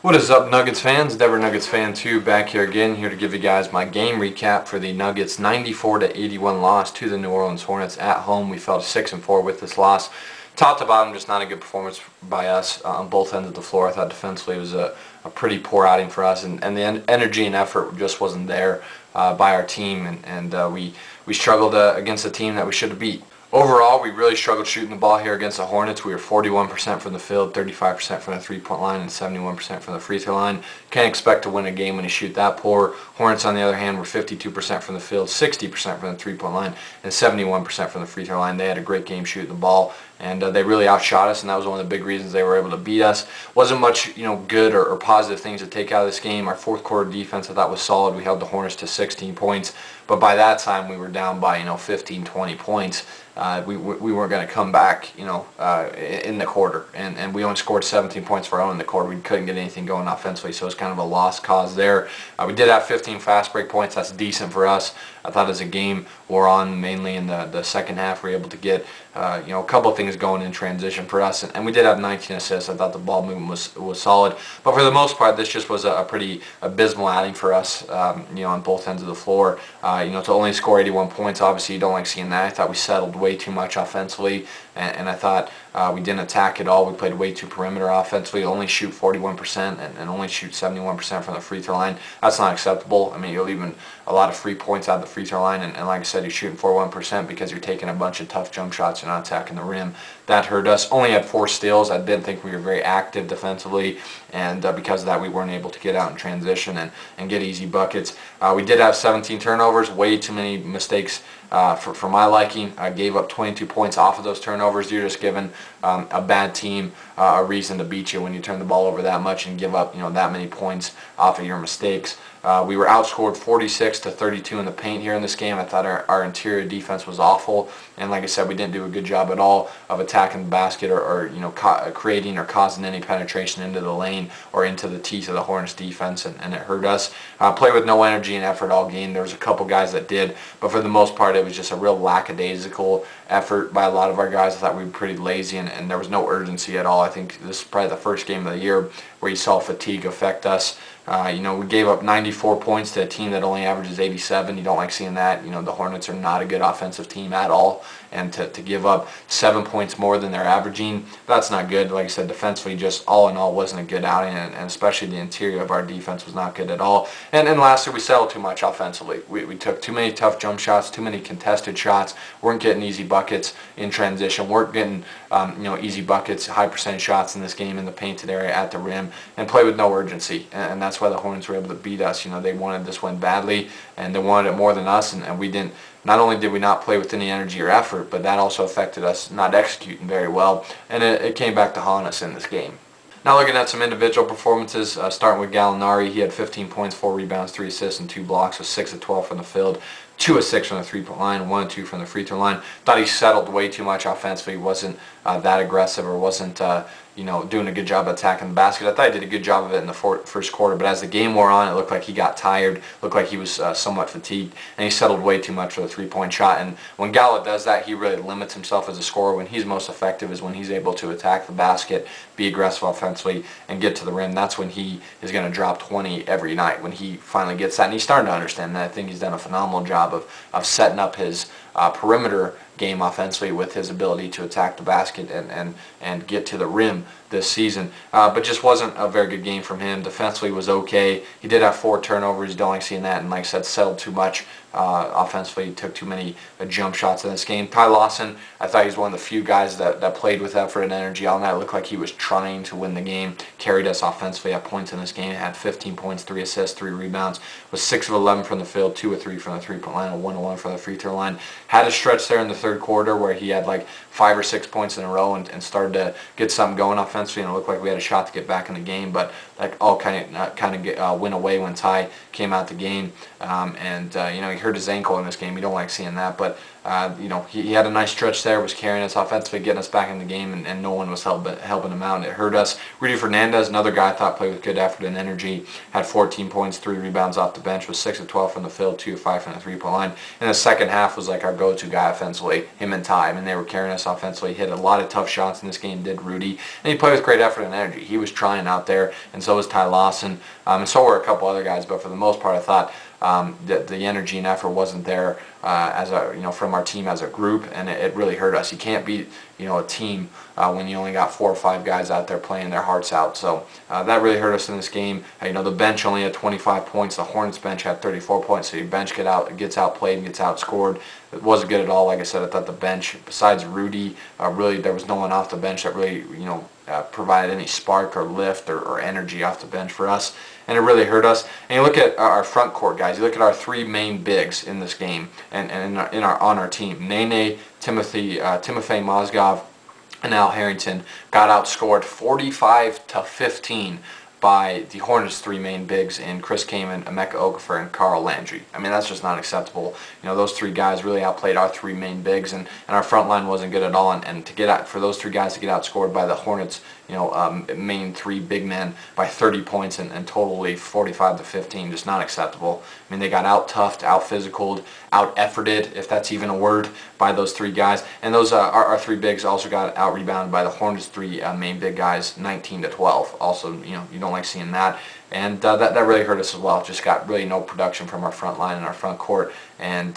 What is up, Nuggets fans? Denver Nuggets fan 2 back here again, here to give you guys my game recap for the Nuggets 94-81 loss to the New Orleans Hornets at home. We fell to 6-4 with this loss. Top to bottom, just not a good performance by us on both ends of the floor. I thought defensively it was a pretty poor outing for us, and the energy and effort just wasn't there by our team, and we struggled against a team that we should have beat. Overall, we really struggled shooting the ball here against the Hornets. We were 41% from the field, 35% from the three-point line, and 71% from the free throw line. Can't expect to win a game when you shoot that poor. Hornets, on the other hand, were 52% from the field, 60% from the three-point line, and 71% from the free throw line. They had a great game shooting the ball, and they really outshot us, and that was one of the big reasons they were able to beat us. Wasn't much, good or positive things to take out of this game. Our fourth quarter defense, I thought, was solid. We held the Hornets to 16 points, but by that time we were down by 15, 20 points. We weren't going to come back, in the quarter, and we only scored 17 points for our own in the quarter. We couldn't get anything going offensively, so it's kind of a lost cause there. We did have 15 fast break points. That's decent for us. I thought as a game wore on, mainly in the second half, we were able to get a couple of things going in transition for us, and we did have 19 assists. I thought the ball movement was solid, but for the most part, this just was a pretty abysmal outing for us, on both ends of the floor. To only score 81 points, obviously you don't like seeing that. I thought we settled way too much offensively, and I thought we didn't attack at all. We played way too perimeter offensively, only shoot 41% and only shoot 71% from the free throw line. That's not acceptable. I mean, you're leaving a lot of free points out of the free throw line, and like I said, you're shooting 41% because you're taking a bunch of tough jump shots. You're not attacking the rim. That hurt us. Only had 4 steals. I didn't think we were very active defensively, and because of that, we weren't able to get out in transition and get easy buckets. We did have 17 turnovers, way too many mistakes for my liking. I gave up 22 points off of those turnovers. You're just giving a bad team a reason to beat you when you turn the ball over that much and give up that many points off of your mistakes. We were outscored 46-32 in the paint here in this game. I thought our interior defense was awful, and like I said, we didn't do a good job at all of attacking the basket or creating or causing any penetration into the lane or into the teeth of the Hornets defense, and it hurt us. Played with no energy and effort all game. There was a couple guys that did, but for the most part, it was just a real lackadaisical effort by a lot of our guys. I thought we were pretty lazy, and there was no urgency at all. I think this is probably the first game of the year where you saw fatigue affect us. We gave up 94 points to a team that only averages 87. You don't like seeing that. The Hornets are not a good offensive team at all, and to give up 7 points more than they're averaging, that's not good. Like I said, defensively, just all in all, wasn't a good outing, and especially the interior of our defense was not good at all. And lastly, we settled too much offensively. We took too many tough jump shots, too many contested shots, weren't getting easy buckets in transition, weren't getting easy buckets, high percentage shots in this game in the painted area at the rim, and play with no urgency. And that's why the Hornets were able to beat us. They wanted this win badly, and they wanted it more than us, and we didn't. Not only did we not play with any energy or effort, but that also affected us not executing very well, and it came back to haunt us in this game. Now looking at some individual performances, starting with Gallinari, he had 15 points, 4 rebounds, 3 assists, and 2 blocks, with 6 of 12 from the field, 2 of 6 from the three-point line, 1 of 2 from the free throw line. Thought he settled way too much offensively. He wasn't that aggressive, or wasn't doing a good job attacking the basket. I thought he did a good job of it in the first quarter, but as the game wore on, it looked like he got tired, looked like he was somewhat fatigued, and he settled way too much for the three-point shot. And when Gallo does that, he really limits himself as a scorer. When he's most effective is when he's able to attack the basket, be aggressive offensively, and get to the rim. That's when he is going to drop 20 every night, when he finally gets that. And he's starting to understand that. I think he's done a phenomenal job of setting up his perimeter game offensively with his ability to attack the basket and get to the rim this season, but just wasn't a very good game from him. Defensively was okay. He did have 4 turnovers. You don't like seeing that, and like I said, settled too much offensively. He took too many jump shots in this game. Ty Lawson, I thought he was one of the few guys that played with effort and energy all night. It looked like he was trying to win the game, carried us offensively at points in this game. He had 15 points, 3 assists, 3 rebounds, was 6 of 11 from the field, 2 of 3 from the three-point line, and 1 of 1 from the free throw line. Had a stretch there in the third quarter where he had like 5 or 6 points in a row and started to get something going offensively, and it looked like we had a shot to get back in the game, but that all kind of went away when Ty came out the game, and he hurt his ankle in this game. You don't like seeing that, but You know, he had a nice stretch there, was carrying us offensively, getting us back in the game, and no one was helping him out. It hurt us. Rudy Fernandez, another guy I thought played with good effort and energy, had 14 points, 3 rebounds off the bench, was 6 of 12 from the field, 2 of 5 from the three-point line. In the second half was like our go-to guy offensively, him and Ty. I mean, they were carrying us offensively, hit a lot of tough shots in this game, did Rudy, and he played with great effort and energy. He was trying out there, and so was Ty Lawson, and so were a couple other guys, but for the most part I thought that the energy and effort wasn't there from our team as a group, and it really hurt us. You can't beat a team when you only got 4 or 5 guys out there playing their hearts out. So that really hurt us in this game. The bench only had 25 points. The Hornets bench had 34 points. So your bench gets outplayed and gets outscored. It wasn't good at all. Like I said, I thought the bench, besides Rudy, really there was no one off the bench that really provided any spark or lift or energy off the bench for us, and it really hurt us. And you look at our front court guys. You look at our 3 main bigs in this game, and on our team, Nene, Timothy Mozgov, and Al Harrington got outscored 45-15 by the Hornets' 3 main bigs in Chris Kaman, Emeka Okafor, and Carl Landry. I mean, that's just not acceptable. Those 3 guys really outplayed our 3 main bigs, and our front line wasn't good at all. And to get out, for those 3 guys to get outscored by the Hornets, main 3 big men by 30 points and totally 45-15, just not acceptable. I mean, they got out-toughed, out-physicaled, out-efforted, if that's even a word, by those 3 guys. And those our 3 bigs also got out-rebounded by the Hornets' 3 main big guys, 19-12. Also, you don't like seeing that. And that really hurt us as well. Just got really no production from our front line and our front court. And,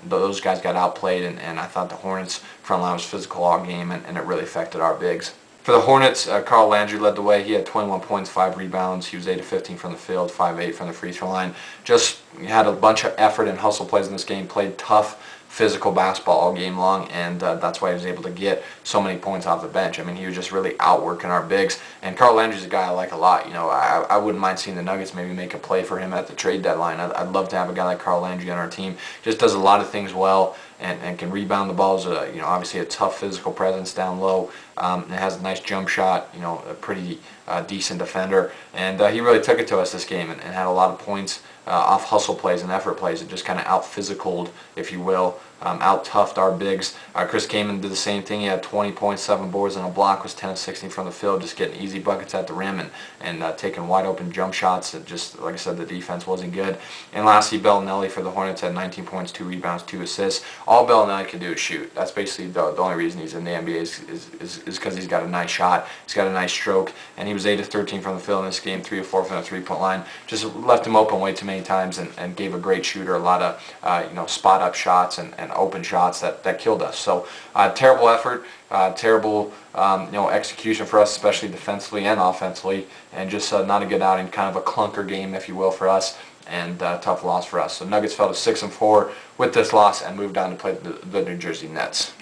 those guys got outplayed, and I thought the Hornets' front line was physical all game, and it really affected our bigs. For the Hornets, Carl Landry led the way. He had 21 points, 5 rebounds. He was 8 of 15 from the field, 5 of 8 from the free throw line. Just had a bunch of effort and hustle plays in this game, played tough, physical basketball all game long, and that's why he was able to get so many points off the bench. I mean, he was just really outworking our bigs. And Carl Landry's a guy I like a lot. I wouldn't mind seeing the Nuggets maybe make a play for him at the trade deadline. I'd love to have a guy like Carl Landry on our team. Just does a lot of things well, and can rebound the balls. Obviously a tough physical presence down low. It has a nice jump shot. A pretty decent defender, and he really took it to us this game and had a lot of points off hustle plays and effort plays. It just kind of out-physicaled, if you will, out-toughed our bigs. Chris Kaman did the same thing. He had 20 points, 7 boards, and a block, was 10 of 16 from the field, just getting easy buckets at the rim and taking wide-open jump shots. It just, like I said, the defense wasn't good. And lastly, Bellinelli for the Hornets had 19 points, 2 rebounds, 2 assists. All Bellinelli can do is shoot. That's basically the only reason he's in the NBA is because he's got a nice shot, he's got a nice stroke, and he was 8 of 13 from the field in this game, 3 of 4 from the three-point line. Just left him open way too many times and gave a great shooter a lot of spot-up shots and open shots that killed us. So terrible effort, terrible execution for us, especially defensively and offensively, and just not a good outing, kind of a clunker game, if you will, for us, and tough loss for us. So Nuggets fell to 6-4 with this loss and moved on to play the New Jersey Nets.